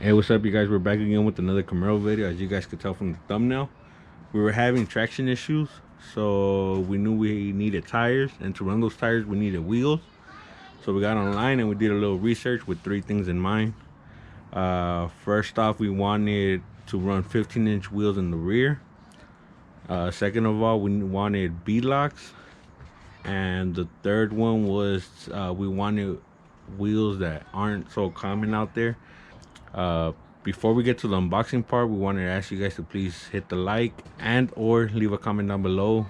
Hey, what's up, you guys? We're back again with another Camaro video. As you guys could tell from the thumbnail, we were having traction issues, so we knew we needed tires, and to run those tires we needed wheels. So we got online and we did a little research with 3 things in mind. First off, we wanted to run 15-inch wheels in the rear. Second of all, we wanted beadlocks, and the third one was we wanted wheels that aren't so common out there. Before we get to the unboxing part, we wanted to ask you guys to please hit the like and or leave a comment down below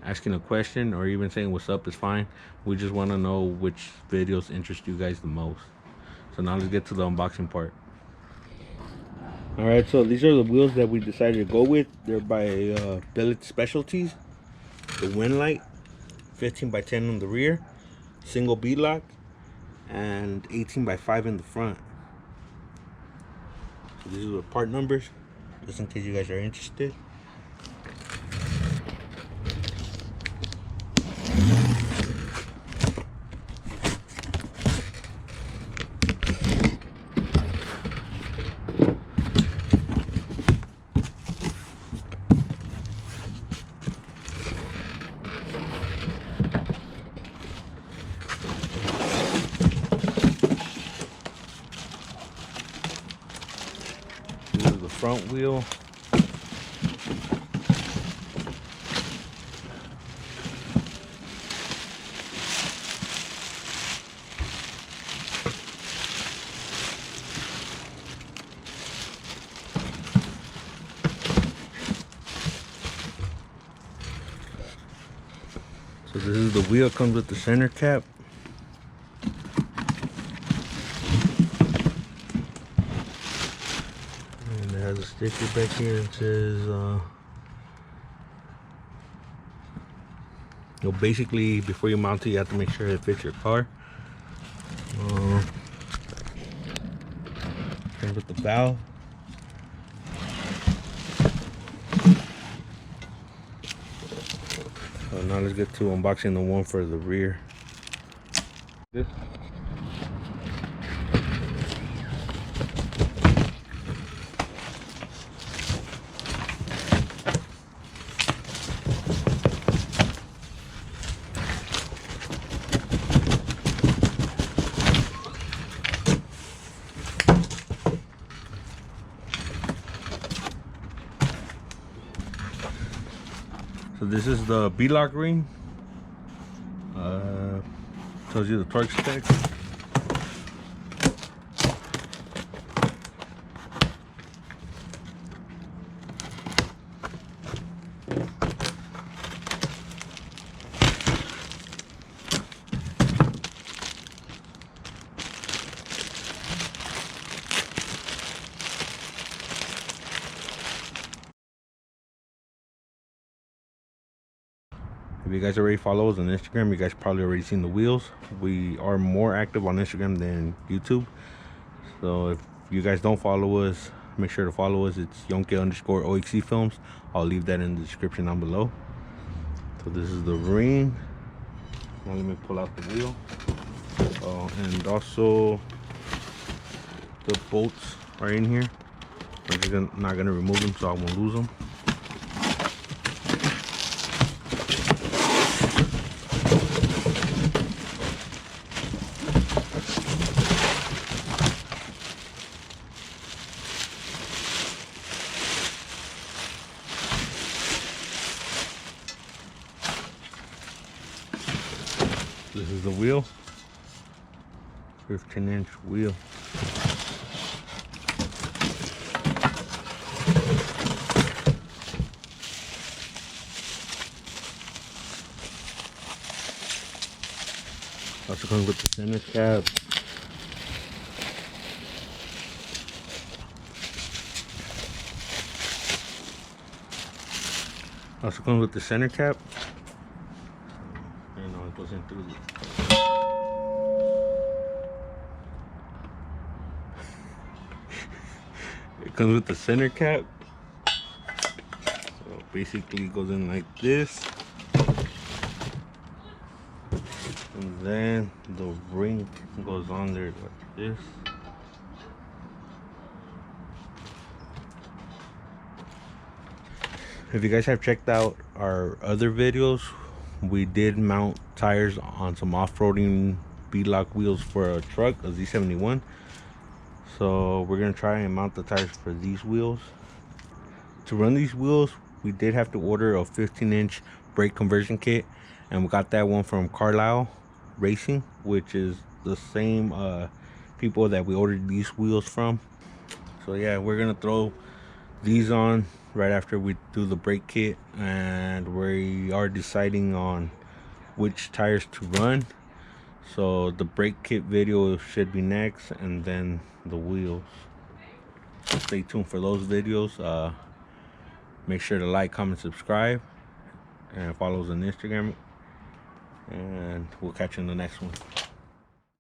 asking a question, or even saying what's up is fine. We just want to know which videos interest you guys the most. So now let's get to the unboxing part. All right, so these are the wheels that we decided to go with. They're by Billet Specialties. The Winlight, 15 by 10 on the rear, single beadlock, and 18 by 5 in the front. So these are the part numbers, just in case you guys are interested. This is the front wheel. So this is the wheel, comes with the center cap. And it has a sticker back here that says, basically before you mount it, you have to make sure it fits your car. Comes with the valve. So now let's get to unboxing the one for the rear. This. So this is the beadlock ring. Tells you the torque specs. If you guys already follow us on Instagram, you guys probably already seen the wheels. We are more active on Instagram than YouTube. So if you guys don't follow us, make sure to follow us. It's YONKE_OXC Films. I'll leave that in the description down below. So this is the ring. Now let me pull out the wheel. And also the bolts are in here. I'm just not gonna remove them so I won't lose them. This is the wheel, 15-inch wheel. Also comes with the center cap. Also comes with the center cap. I don't know, it goes in through It comes with the center cap. So basically it goes in like this. And then the ring goes on there like this. if you guys have checked out our other videos, we did mount tires on some off-roading beadlock wheels for a truck, a Z71. So we're gonna try and mount the tires for these wheels. To run these wheels, we did have to order a 15-inch brake conversion kit, and we got that one from Carlisle Racing, which is the same people that we ordered these wheels from. So yeah, we're gonna throw these on right after we do the brake kit, and we are deciding on which tires to run. So the brake kit video should be next, and then the wheels. So stay tuned for those videos. Make sure to like, comment, subscribe, and follow us on Instagram, and we'll catch you in the next one.